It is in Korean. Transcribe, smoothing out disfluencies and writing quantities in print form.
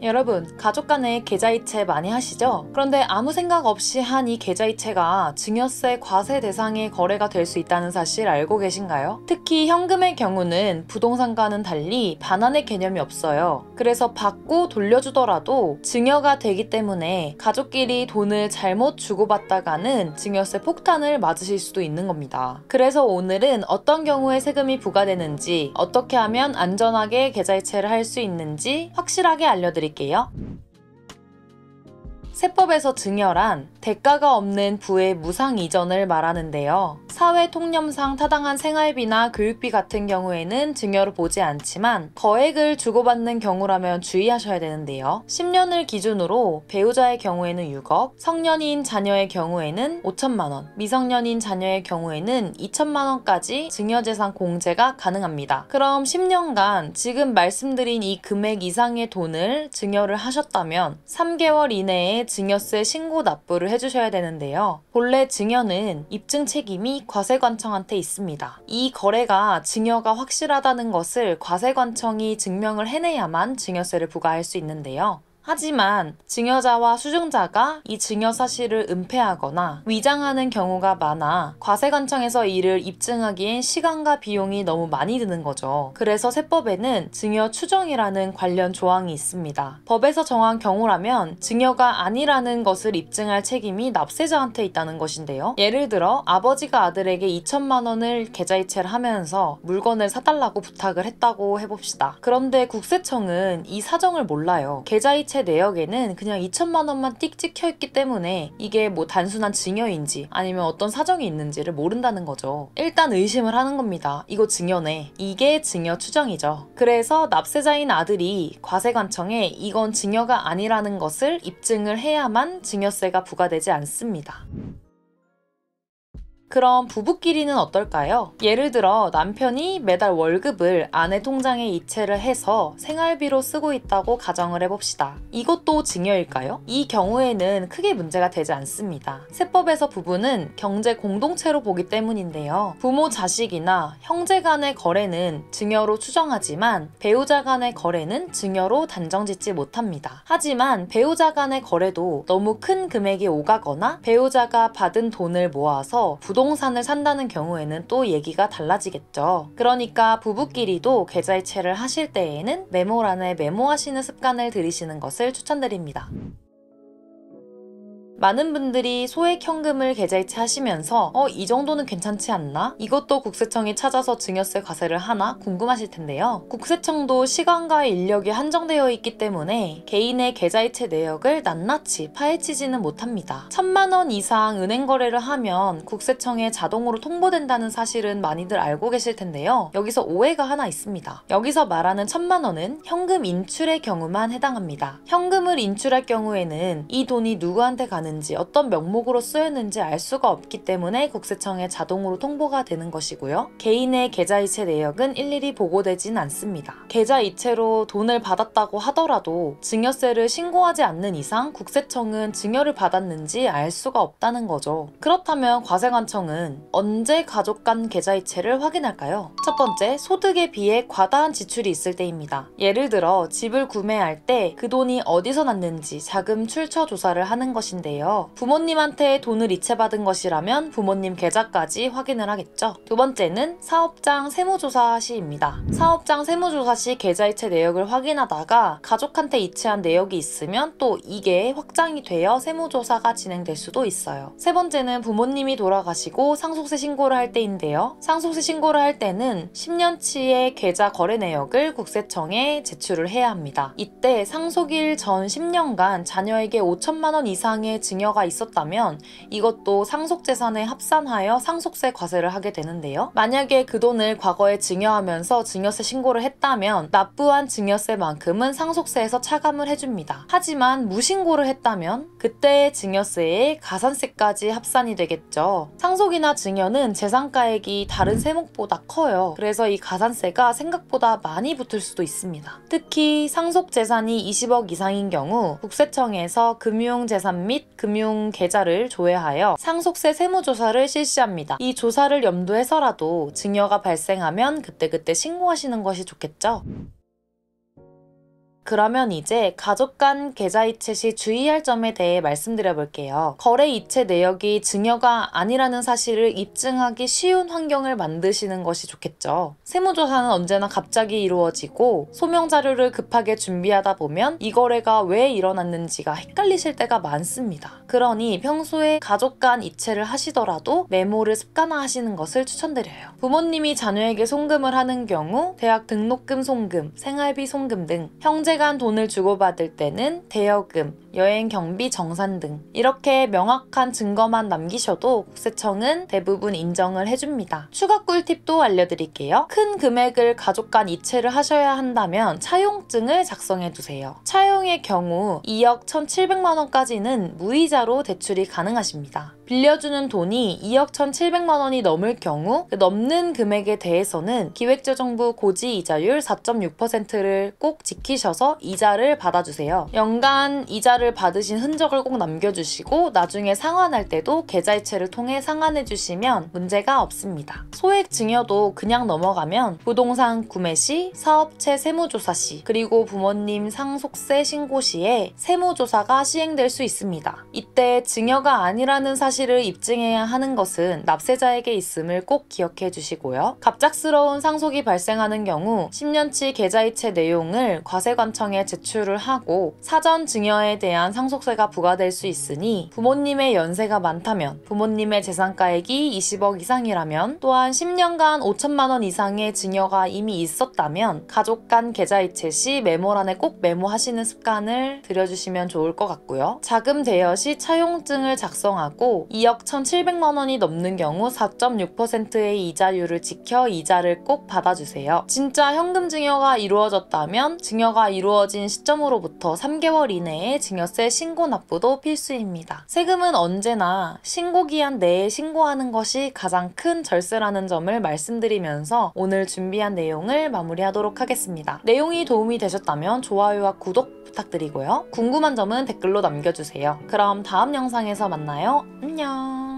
여러분, 가족 간에 계좌이체 많이 하시죠? 그런데 아무 생각 없이 한 이 계좌이체가 증여세 과세 대상의 거래가 될 수 있다는 사실 알고 계신가요? 특히 현금의 경우는 부동산과는 달리 반환의 개념이 없어요. 그래서 받고 돌려주더라도 증여가 되기 때문에 가족끼리 돈을 잘못 주고받다가는 증여세 폭탄을 맞으실 수도 있는 겁니다. 그래서 오늘은 어떤 경우에 세금이 부과되는지, 어떻게 하면 안전하게 계좌이체를 할 수 있는지 확실하게 알려드릴게요. 세법에서 증여란 대가가 없는 부의 무상 이전을 말하는데요. 사회 통념상 타당한 생활비나 교육비 같은 경우에는 증여로 보지 않지만 거액을 주고받는 경우라면 주의하셔야 되는데요. 10년을 기준으로 배우자의 경우에는 6억, 성년인 자녀의 경우에는 5천만 원, 미성년인 자녀의 경우에는 2천만 원까지 증여재산 공제가 가능합니다. 그럼 10년간 지금 말씀드린 이 금액 이상의 돈을 증여를 하셨다면 3개월 이내에 증여세 신고 납부를 해주셔야 되는데요. 본래 증여는 입증 책임이 과세관청한테 있습니다. 이 거래가 증여가 확실하다는 것을 과세관청이 증명을 해내야만 증여세를 부과할 수 있는데요. 하지만 증여자와 수증자가 이 증여 사실을 은폐하거나 위장하는 경우가 많아 과세관청에서 이를 입증하기엔 시간과 비용이 너무 많이 드는 거죠. 그래서 세법에는 증여 추정이라는 관련 조항이 있습니다. 법에서 정한 경우라면 증여가 아니라는 것을 입증할 책임이 납세자한테 있다는 것인데요. 예를 들어 아버지가 아들에게 2천만 원을 계좌이체를 하면서 물건을 사달라고 부탁을 했다고 해봅시다. 그런데 국세청은 이 사정을 몰라요. 계좌이체 내역에는 그냥 2천만 원만 띡 찍혀있기 때문에 이게 뭐 단순한 증여인지 아니면 어떤 사정이 있는지를 모른다는 거죠. 일단 의심을 하는 겁니다. 이거 증여네. 이게 증여 추정이죠. 그래서 납세자인 아들이 과세관청에 이건 증여가 아니라는 것을 입증을 해야만 증여세가 부과되지 않습니다. 그럼 부부끼리는 어떨까요? 예를 들어 남편이 매달 월급을 아내 통장에 이체를 해서 생활비로 쓰고 있다고 가정을 해봅시다. 이것도 증여일까요? 이 경우에는 크게 문제가 되지 않습니다. 세법에서 부부는 경제 공동체로 보기 때문인데요. 부모 자식이나 형제 간의 거래는 증여로 추정하지만 배우자 간의 거래는 증여로 단정짓지 못합니다. 하지만 배우자 간의 거래도 너무 큰 금액이 오가거나 배우자가 받은 돈을 모아서 부동산을 산다는 경우에는 또 얘기가 달라지겠죠. 그러니까 부부끼리도 계좌이체를 하실 때에는 메모란에 메모하시는 습관을 들이시는 것을 추천드립니다. 많은 분들이 소액 현금을 계좌이체 하시면서 이 정도는 괜찮지 않나? 이것도 국세청이 찾아서 증여세 과세를 하나? 궁금하실 텐데요. 국세청도 시간과 인력이 한정되어 있기 때문에 개인의 계좌이체 내역을 낱낱이 파헤치지는 못합니다. 1,000만 원 이상 은행 거래를 하면 국세청에 자동으로 통보된다는 사실은 많이들 알고 계실 텐데요. 여기서 오해가 하나 있습니다. 여기서 말하는 1,000만 원은 현금 인출의 경우만 해당합니다. 현금을 인출할 경우에는 이 돈이 누구한테 가는 어떤 명목으로 쓰였는지 알 수가 없기 때문에 국세청에 자동으로 통보가 되는 것이고요. 개인의 계좌이체 내역은 일일이 보고되진 않습니다. 계좌이체로 돈을 받았다고 하더라도 증여세를 신고하지 않는 이상 국세청은 증여를 받았는지 알 수가 없다는 거죠. 그렇다면 과세관청은 언제 가족 간 계좌이체를 확인할까요? 첫 번째, 소득에 비해 과다한 지출이 있을 때입니다. 예를 들어 집을 구매할 때 그 돈이 어디서 났는지 자금 출처 조사를 하는 것인데요. 부모님한테 돈을 이체받은 것이라면 부모님 계좌까지 확인을 하겠죠. 두 번째는 사업장 세무조사 시입니다. 사업장 세무조사 시 계좌이체 내역을 확인하다가 가족한테 이체한 내역이 있으면 또 이게 확장이 되어 세무조사가 진행될 수도 있어요. 세 번째는 부모님이 돌아가시고 상속세 신고를 할 때인데요. 상속세 신고를 할 때는 10년치의 계좌 거래 내역을 국세청에 제출을 해야 합니다. 이때 상속일 전 10년간 자녀에게 5천만 원 이상의 증여가 있었다면 이것도 상속재산에 합산하여 상속세 과세를 하게 되는데요. 만약에 그 돈을 과거에 증여하면서 증여세 신고를 했다면 납부한 증여세만큼은 상속세에서 차감을 해줍니다. 하지만 무신고를 했다면 그때의 증여세에 가산세까지 합산이 되겠죠. 상속이나 증여는 재산가액이 다른 세목보다 커요. 그래서 이 가산세가 생각보다 많이 붙을 수도 있습니다. 특히 상속재산이 20억 이상인 경우 국세청에서 금융재산 및 금융계좌를 조회하여 상속세 세무조사를 실시합니다. 이 조사를 염두해서라도 증여가 발생하면 그때그때 신고하시는 것이 좋겠죠. 그러면 이제 가족 간 계좌이체 시 주의할 점에 대해 말씀드려 볼게요. 거래 이체 내역이 증여가 아니라는 사실을 입증하기 쉬운 환경을 만드시는 것이 좋겠죠. 세무조사는 언제나 갑자기 이루어지고 소명 자료를 급하게 준비하다 보면 이 거래가 왜 일어났는지가 헷갈리실 때가 많습니다. 그러니 평소에 가족 간 이체를 하시더라도 메모를 습관화하시는 것을 추천드려요. 부모님이 자녀에게 송금을 하는 경우 대학 등록금 송금, 생활비 송금 등 형제 간 돈을 주고받을 때는 대여금, 여행 경비 정산 등 이렇게 명확한 증거만 남기셔도 국세청은 대부분 인정을 해줍니다. 추가 꿀팁도 알려드릴게요. 큰 금액을 가족 간 이체를 하셔야 한다면 차용증을 작성해두세요. 차용의 경우 2억 1,700만 원까지는 무이자로 대출이 가능하십니다. 빌려주는 돈이 2억 1,700만 원이 넘을 경우 그 넘는 금액에 대해서는 기획재정부 고지이자율 4.6%를 꼭 지키셔서 이자를 받아주세요. 연간 이자를 받으신 흔적을 꼭 남겨주시고 나중에 상환할 때도 계좌이체를 통해 상환해주시면 문제가 없습니다. 소액 증여도 그냥 넘어가면 부동산 구매 시, 사업체 세무조사 시, 그리고 부모님 상속세 신고 시에 세무조사가 시행될 수 있습니다. 이때 증여가 아니라는 사실을 입증해야 하는 것은 납세자에게 있음을 꼭 기억해 주시고요. 갑작스러운 상속이 발생하는 경우 10년치 계좌이체 내용을 과세관청에 제출을 하고 사전 증여에 대한 상속세가 부과될 수 있으니 부모님의 연세가 많다면, 부모님의 재산가액이 20억 이상이라면, 또한 10년간 5천만 원 이상의 증여가 이미 있었다면 가족 간 계좌이체 시 메모란에 꼭 메모하시는 습관을 들여주시면 좋을 것 같고요. 자금 대여 시 차용증을 작성하고 2억 1,700만 원이 넘는 경우 4.6%의 이자율을 지켜 이자를 꼭 받아주세요. 진짜 현금 증여가 이루어졌다면 증여가 이루어진 시점으로부터 3개월 이내에 증여세 신고 납부도 필수입니다. 세금은 언제나 신고기한 내에 신고하는 것이 가장 큰 절세라는 점을 말씀드리면서 오늘 준비한 내용을 마무리하도록 하겠습니다. 내용이 도움이 되셨다면 좋아요와 구독 부탁드리고요. 궁금한 점은 댓글로 남겨주세요. 그럼 다음 영상에서 만나요. 안녕.